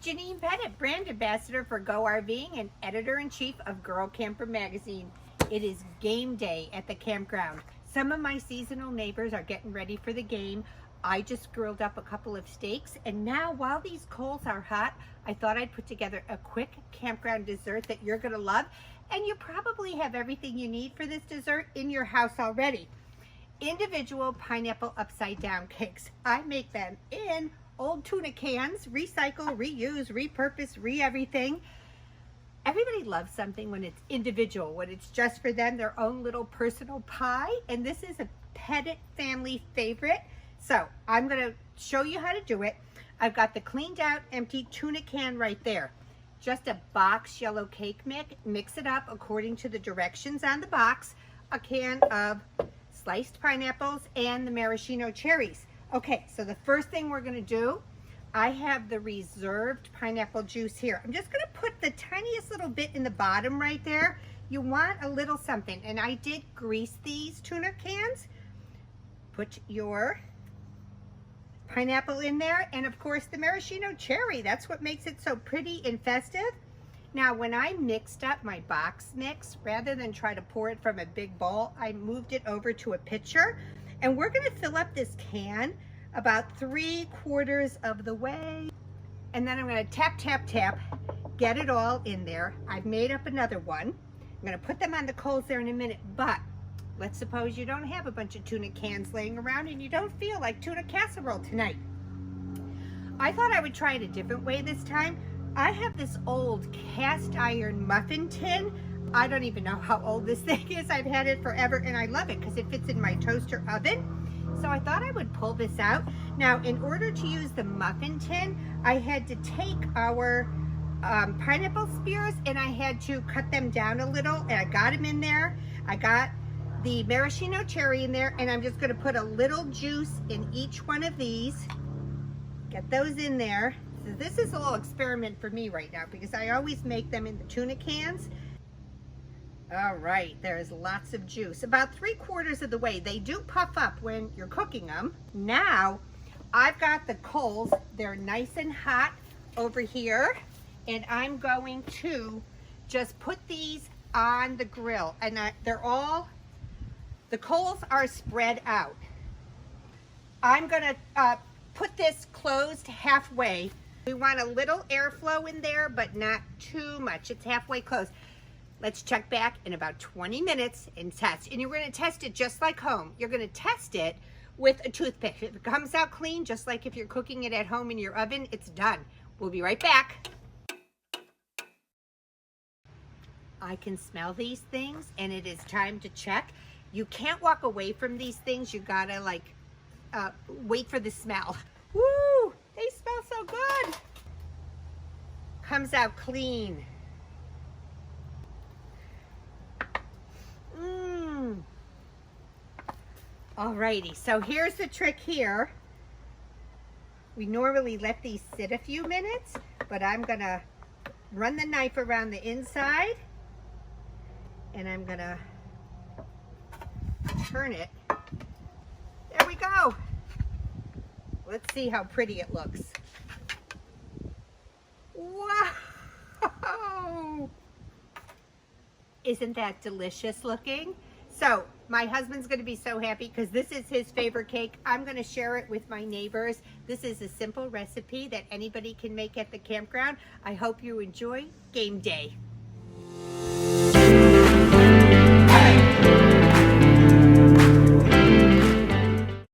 Janine Pettit, brand ambassador for Go RVing and editor-in-chief of Girl Camper magazine. It is game day at the campground. Some of my seasonal neighbors are getting ready for the game. I just grilled up a couple of steaks, and now while these coals are hot, I thought I'd put together a quick campground dessert that you're gonna love, and you probably have everything you need for this dessert in your house already. Individual pineapple upside down cakes. I make them in old tuna cans, recycle, reuse, repurpose, everything. Everybody loves something when it's individual, when it's just for them, their own little personal pie. And this is a Pettit family favorite. So I'm gonna show you how to do it. I've got the cleaned out, empty tuna can right there. Just a box yellow cake mix it up according to the directions on the box. A can of sliced pineapples and the maraschino cherries. Okay, so the first thing we're gonna do, I have the reserved pineapple juice here. I'm just gonna put the tiniest little bit in the bottom right there. You want a little something, and I did grease these tuna cans. Put your pineapple in there, and of course the maraschino cherry. That's what makes it so pretty and festive. Now, when I mixed up my box mix, rather than try to pour it from a big bowl, I moved it over to a pitcher. And we're gonna fill up this can about 3/4 of the way. And then I'm gonna tap, tap, tap, get it all in there. I've made up another one. I'm gonna put them on the coals there in a minute, but let's suppose you don't have a bunch of tuna cans laying around and you don't feel like tuna casserole tonight. I thought I would try it a different way this time. I have this old cast iron muffin tin. I don't even know how old this thing is. I've had it forever and I love it because it fits in my toaster oven. So I thought I would pull this out. Now, in order to use the muffin tin, I had to take our pineapple spears and I had to cut them down a little, and I got them in there. I got the maraschino cherry in there, and I'm just gonna put a little juice in each one of these. Get those in there. So this is a little experiment for me right now because I always make them in the tuna cans. All right, there's lots of juice. About 3/4 of the way. They do puff up when you're cooking them. Now, I've got the coals. They're nice and hot over here. And I'm going to just put these on the grill. And the coals are spread out. I'm gonna put this closed halfway. We want a little airflow in there, but not too much. It's halfway closed. Let's check back in about 20 minutes and test. And you're gonna test it just like home. You're gonna test it with a toothpick. If it comes out clean, just like if you're cooking it at home in your oven, it's done. We'll be right back. I can smell these things, and it is time to check. You can't walk away from these things. You gotta wait for the smell. Woo, they smell so good. Comes out clean. Alrighty, so here's the trick here. We normally let these sit a few minutes, but I'm gonna run the knife around the inside and I'm gonna turn it. There we go. Let's see how pretty it looks. Wow! Isn't that delicious looking? So my husband's gonna be so happy because this is his favorite cake. I'm gonna share it with my neighbors. This is a simple recipe that anybody can make at the campground. I hope you enjoy game day.